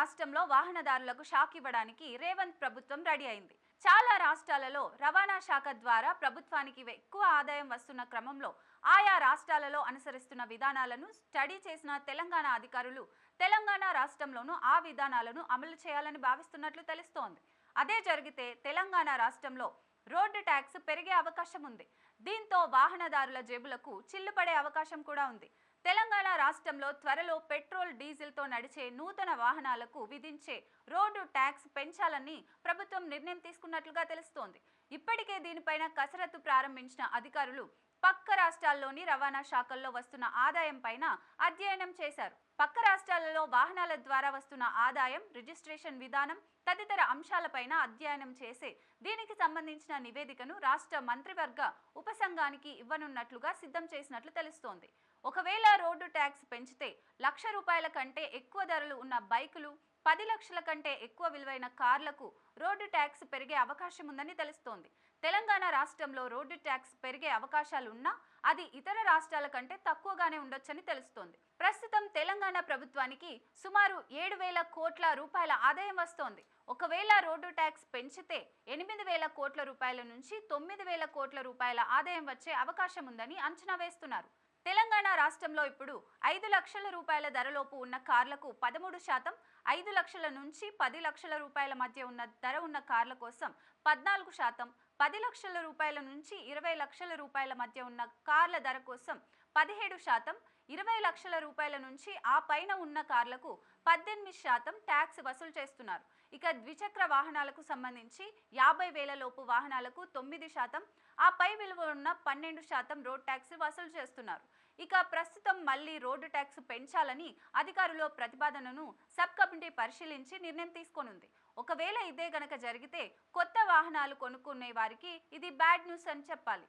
రాష్ట్రంలో వాహనదారులకు షాక్ ఇవ్వడానికి రేవంత్ ప్రభుత్వం రెడీ అయింది. చాలా రాష్ట్రాలలో రవాణా శాఖ ద్వారా ప్రభుత్వానికి ఎక్కువ ఆదాయం వస్తున్న క్రమంలో ఆయా రాష్ట్రాలలో అనుసరిస్తున్న విధానాలను స్టడీ చేసిన తెలంగాణ అధికారులు తెలంగాణ రాష్ట్రంలోనూ ఆ విధానాలను అమలు చేయాలని భావిస్తున్నట్లు తెలుస్తోంది. అదే జరిగితే తెలంగాణ రాష్ట్రంలో రోడ్డు ట్యాక్స్ పెరిగే అవకాశం ఉంది. దీంతో వాహనదారుల జేబులకు చిల్లుపడే అవకాశం కూడా ఉంది. తెలంగాణ రాష్ట్రంలో త్వరలో పెట్రోల్ డీజిల్తో నడిచే నూతన వాహనాలకు విధించే రోడ్డు ట్యాక్స్ పెంచాలని ప్రభుత్వం నిర్ణయం తీసుకున్నట్లుగా తెలుస్తోంది. ఇప్పటికే దీనిపైన కసరత్తు ప్రారంభించిన అధికారులు పక్క రాష్ట్రాల్లోని రవాణా శాఖల్లో వస్తున్న ఆదాయం పైన అధ్యయనం చేశారు. పక్క రాష్ట్రాలలో వాహనాల ద్వారా వస్తున్న ఆదాయం, రిజిస్ట్రేషన్ విధానం తదితర అంశాలపైన అధ్యయనం చేసి దీనికి సంబంధించిన నివేదికను రాష్ట్ర మంత్రివర్గ ఉపసంఘానికి ఇవ్వనున్నట్లుగా సిద్ధం చేసినట్లు తెలుస్తోంది. ఒకవేళ రోడ్డు ట్యాక్స్ పెంచితే ₹1,00,000 కంటే ఎక్కువ ధరలు ఉన్న బైకులు, 10 లక్షల కంటే ఎక్కువ విలువైన కార్లకు రోడ్డు ట్యాక్స్ పెరిగే అవకాశం ఉందని తెలుస్తోంది. తెలంగాణ రాష్ట్రంలో రోడ్డు ట్యాక్స్ పెరిగే అవకాశాలున్నా అది ఇతర రాష్ట్రాల కంటే తక్కువగానే ఉండొచ్చని తెలుస్తోంది. ప్రస్తుతం తెలంగాణ ప్రభుత్వానికి సుమారు 7,000 కోట్ల రూపాయల ఆదాయం వస్తోంది. ఒకవేళ రోడ్డు ట్యాక్స్ పెంచితే 8,000 కోట్ల రూపాయల నుంచి 9,000 కోట్ల రూపాయల ఆదాయం వచ్చే అవకాశం ఉందని అంచనా వేస్తున్నారు. తెలంగాణ రాష్ట్రంలో ఇప్పుడు 5 లక్షల రూపాయల ధరలోపు ఉన్న కార్లకు 13%, 5 లక్షల నుంచి 10 లక్షల రూపాయల మధ్య ఉన్న ధర ఉన్న కార్ల కోసం 14%, 10 లక్షల రూపాయల నుంచి 20 లక్షల రూపాయల మధ్య ఉన్న కార్ల ధర కోసం 17%, 20 లక్షల రూపాయల నుంచి ఆ పైన ఉన్న కార్లకు 18% ట్యాక్స్ వసూలు చేస్తున్నారు. ఇక ద్విచక్ర వాహనాలకు సంబంధించి 50,000 లోపు వాహనాలకు 9%, ఆ పై విలువ ఉన్న 12% రోడ్ ట్యాక్స్ వసూలు చేస్తున్నారు. ఇక ప్రస్తుతం మళ్ళీ రోడ్డు ట్యాక్స్ పెంచాలని అధికారుల ప్రతిపాదనను సబ్ కమిటీ పరిశీలించి నిర్ణయం తీసుకోనుంది. ఒకవేళ ఇదే గనక జరిగితే కొత్త వాహనాలు కొనుక్కునే వారికి ఇది బ్యాడ్ న్యూస్ అని చెప్పాలి.